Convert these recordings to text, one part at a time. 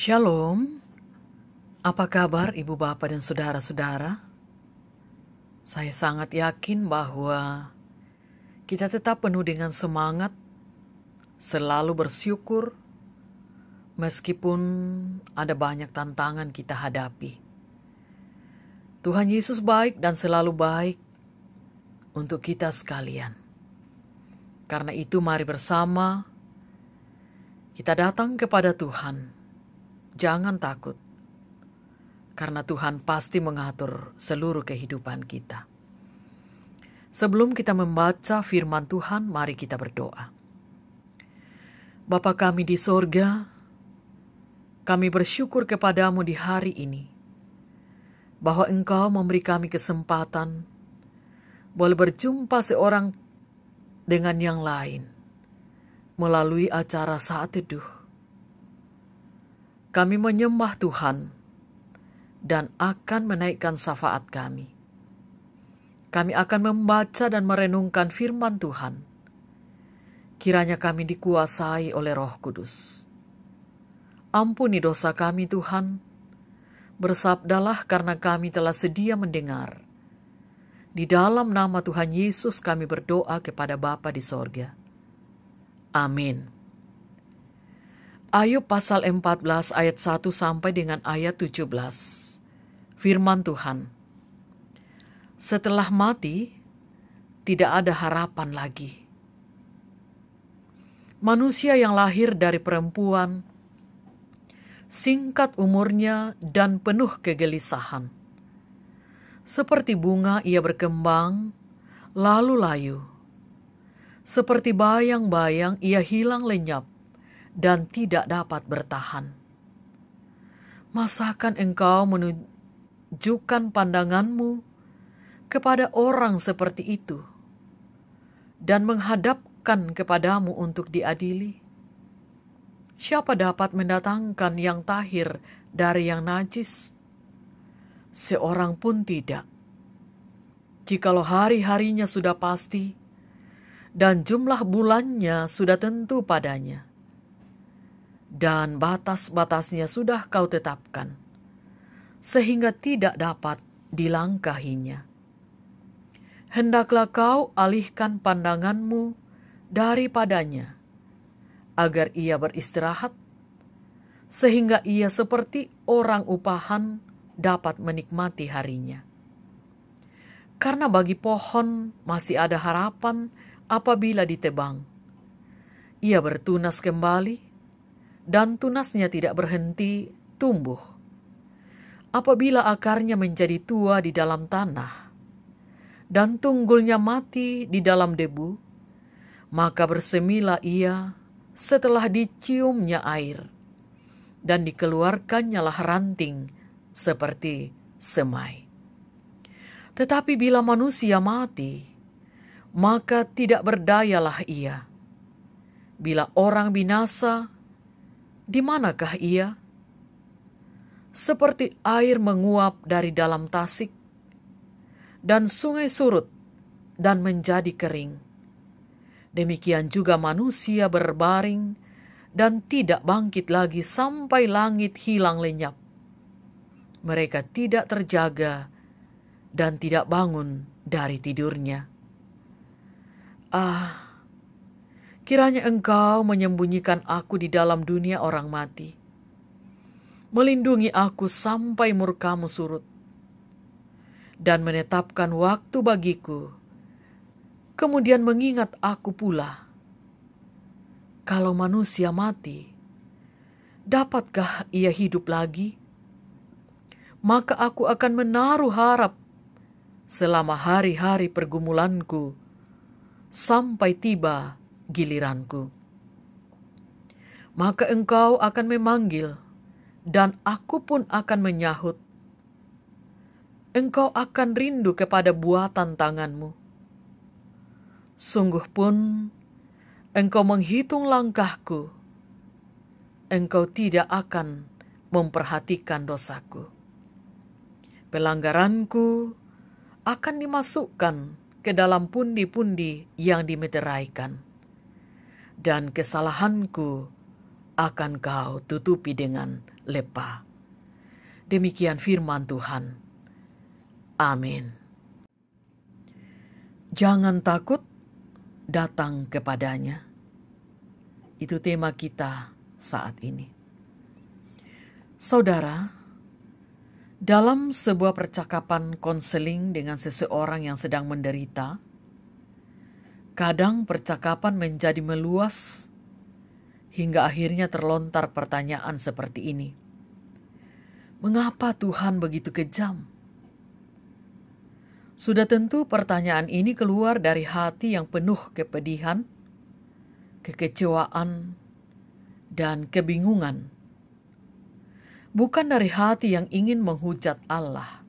Shalom, apa kabar ibu bapak dan saudara-saudara? Saya sangat yakin bahwa kita tetap penuh dengan semangat, selalu bersyukur, meskipun ada banyak tantangan kita hadapi. Tuhan Yesus baik dan selalu baik untuk kita sekalian. Karena itu mari bersama kita datang kepada Tuhan. Jangan takut, karena Tuhan pasti mengatur seluruh kehidupan kita. Sebelum kita membaca firman Tuhan, mari kita berdoa. Bapa kami di sorga, kami bersyukur kepadamu di hari ini, bahwa Engkau memberi kami kesempatan boleh berjumpa seorang dengan yang lain melalui acara saat teduh. Kami menyembah Tuhan dan akan menaikkan syafaat kami. Kami akan membaca dan merenungkan firman Tuhan. Kiranya kami dikuasai oleh Roh Kudus. Ampuni dosa kami Tuhan. Bersabdalah karena kami telah sedia mendengar. Di dalam nama Tuhan Yesus kami berdoa kepada Bapa di sorga. Amin. Ayub pasal 14 ayat 1 sampai dengan ayat 17. Firman Tuhan. Setelah mati, tidak ada harapan lagi. Manusia yang lahir dari perempuan, singkat umurnya dan penuh kegelisahan. Seperti bunga ia berkembang, lalu layu. Seperti bayang-bayang ia hilang lenyap dan tidak dapat bertahan. Masakan engkau menunjukkan pandanganmu kepada orang seperti itu dan menghadapkan kepadamu untuk diadili? Siapa dapat mendatangkan yang tahir dari yang najis? Seorang pun tidak. Jikalau hari-harinya sudah pasti dan jumlah bulannya sudah tentu padanya, dan batas-batasnya sudah kau tetapkan, sehingga tidak dapat dilangkahinya. Hendaklah kau alihkan pandanganmu daripadanya, agar ia beristirahat, sehingga ia seperti orang upahan dapat menikmati harinya. Karena bagi pohon masih ada harapan apabila ditebang. Ia bertunas kembali, dan tunasnya tidak berhenti tumbuh. Apabila akarnya menjadi tua di dalam tanah, dan tunggulnya mati di dalam debu, maka bersemilah ia setelah diciumnya air, dan dikeluarkannya lah ranting seperti semai. Tetapi bila manusia mati, maka tidak berdayalah ia. Bila orang binasa, di manakah ia? Seperti air menguap dari dalam tasik, dan sungai surut dan menjadi kering. Demikian juga manusia berbaring dan tidak bangkit lagi sampai langit hilang lenyap. Mereka tidak terjaga dan tidak bangun dari tidurnya. Kiranya engkau menyembunyikan aku di dalam dunia orang mati. Melindungi aku sampai murkamu surut. Dan menetapkan waktu bagiku. Kemudian mengingat aku pula. Kalau manusia mati, dapatkah ia hidup lagi? Maka aku akan menaruh harap selama hari-hari pergumulanku sampai tiba giliranku. Maka engkau akan memanggil, dan aku pun akan menyahut. Engkau akan rindu kepada buatan tanganmu. Sungguh pun, engkau menghitung langkahku. Engkau tidak akan memperhatikan dosaku. Pelanggaranku akan dimasukkan ke dalam pundi-pundi yang dimeteraikan, dan kesalahanku akan kau tutupi dengan lepa. Demikian firman Tuhan. Amin. Jangan takut, datang kepadanya. Itu tema kita saat ini. Saudara, dalam sebuah percakapan konseling dengan seseorang yang sedang menderita, kadang percakapan menjadi meluas hingga akhirnya terlontar pertanyaan seperti ini. Mengapa Tuhan begitu kejam? Sudah tentu pertanyaan ini keluar dari hati yang penuh kepedihan, kekecewaan, dan kebingungan. Bukan dari hati yang ingin menghujat Allah.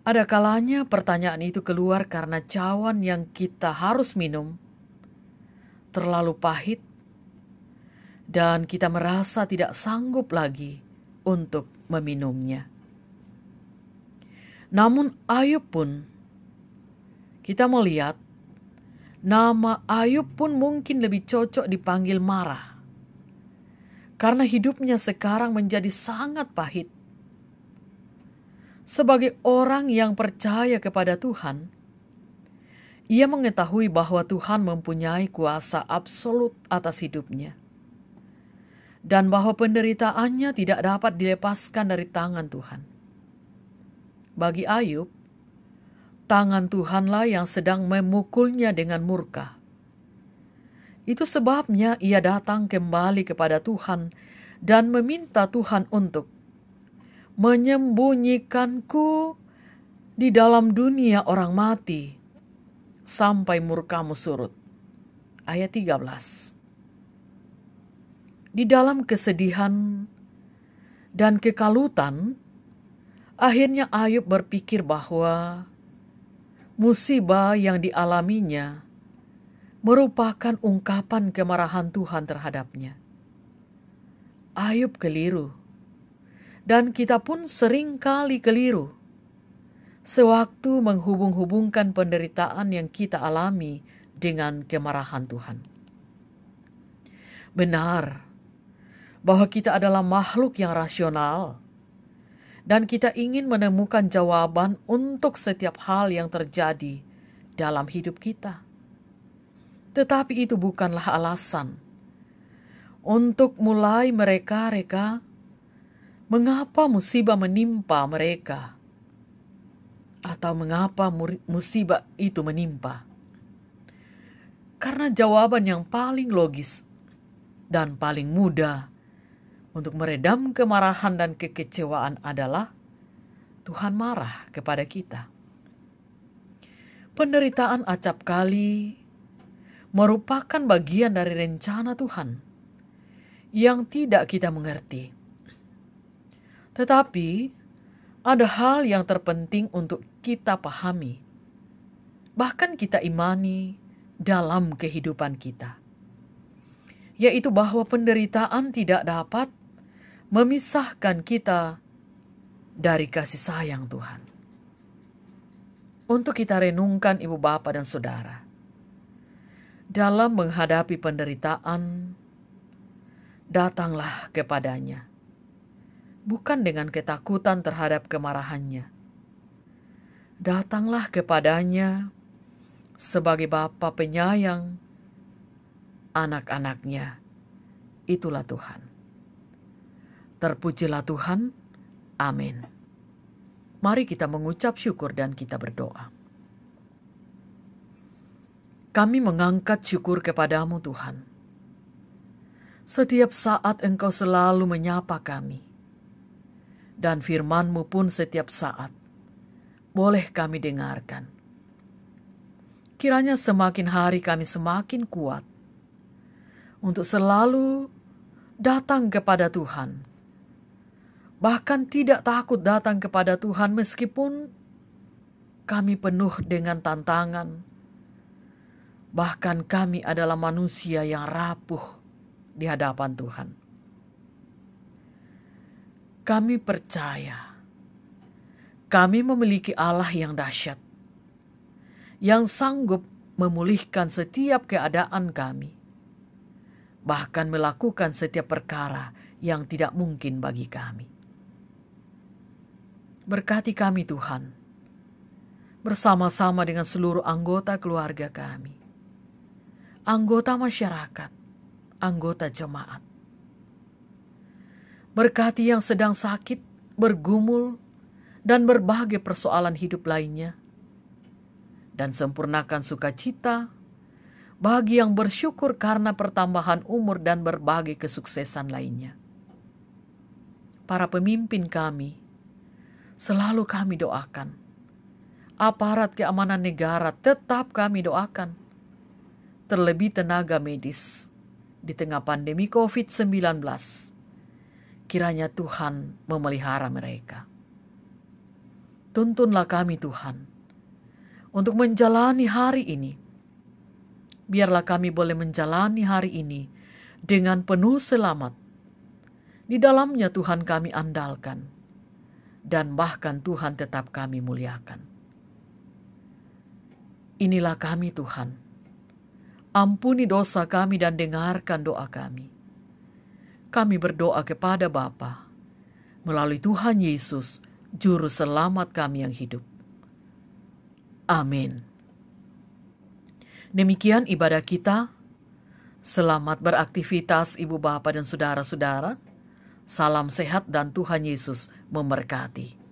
Ada kalanya pertanyaan itu keluar karena cawan yang kita harus minum terlalu pahit dan kita merasa tidak sanggup lagi untuk meminumnya. Namun Ayub pun, kita melihat, nama Ayub pun mungkin lebih cocok dipanggil marah. Karena hidupnya sekarang menjadi sangat pahit. Sebagai orang yang percaya kepada Tuhan, ia mengetahui bahwa Tuhan mempunyai kuasa absolut atas hidupnya. Dan bahwa penderitaannya tidak dapat dilepaskan dari tangan Tuhan. Bagi Ayub, tangan Tuhanlah yang sedang memukulnya dengan murka. Itu sebabnya ia datang kembali kepada Tuhan dan meminta Tuhan untuk menyembunyikanku di dalam dunia orang mati sampai murkamu surut. Ayat 13. Di dalam kesedihan dan kekalutan, akhirnya Ayub berpikir bahwa musibah yang dialaminya merupakan ungkapan kemarahan Tuhan terhadapnya. Ayub keliru, dan kita pun sering kali keliru sewaktu menghubung-hubungkan penderitaan yang kita alami dengan kemarahan Tuhan. Benar bahwa kita adalah makhluk yang rasional, dan kita ingin menemukan jawaban untuk setiap hal yang terjadi dalam hidup kita. Tetapi itu bukanlah alasan untuk mulai mereka-reka mengapa musibah menimpa mereka atau mengapa musibah itu menimpa. Karena jawaban yang paling logis dan paling mudah untuk meredam kemarahan dan kekecewaan adalah Tuhan marah kepada kita. Penderitaan acap kali merupakan bagian dari rencana Tuhan yang tidak kita mengerti. Tetapi ada hal yang terpenting untuk kita pahami, bahkan kita imani dalam kehidupan kita, yaitu bahwa penderitaan tidak dapat memisahkan kita dari kasih sayang Tuhan. Untuk kita renungkan ibu bapa dan saudara, dalam menghadapi penderitaan, datanglah kepadanya, bukan dengan ketakutan terhadap kemarahannya. Datanglah kepadanya sebagai Bapa penyayang anak-anaknya. Itulah Tuhan. Terpujilah Tuhan. Amin. Mari kita mengucap syukur dan kita berdoa. Kami mengangkat syukur kepadamu Tuhan. Setiap saat Engkau selalu menyapa kami. Dan firman-Mu pun setiap saat boleh kami dengarkan. Kiranya semakin hari kami semakin kuat untuk selalu datang kepada Tuhan. Bahkan tidak takut datang kepada Tuhan meskipun kami penuh dengan tantangan. Bahkan kami adalah manusia yang rapuh di hadapan Tuhan. Kami percaya kami memiliki Allah yang dahsyat, yang sanggup memulihkan setiap keadaan kami. bahkan melakukan setiap perkara yang tidak mungkin bagi kami. Berkati kami Tuhan, bersama-sama dengan seluruh anggota keluarga kami, anggota masyarakat, anggota jemaat. Berkati yang sedang sakit, bergumul, dan berbagai persoalan hidup lainnya, dan sempurnakan sukacita bagi yang bersyukur karena pertambahan umur dan berbagai kesuksesan lainnya. Para pemimpin kami, selalu kami doakan. Aparat keamanan negara tetap kami doakan. Terlebih tenaga medis di tengah pandemi COVID-19. Kiranya Tuhan memelihara mereka. Tuntunlah kami Tuhan untuk menjalani hari ini. Biarlah kami boleh menjalani hari ini dengan penuh selamat. Di dalamnya Tuhan kami andalkan, dan bahkan Tuhan tetap kami muliakan. Inilah kami Tuhan. Ampuni dosa kami dan dengarkan doa kami. Kami berdoa kepada Bapa melalui Tuhan Yesus, Juru Selamat kami yang hidup. Amin. Demikian ibadah kita. Selamat beraktivitas Ibu Bapa dan saudara-saudara. Salam sehat dan Tuhan Yesus memberkati.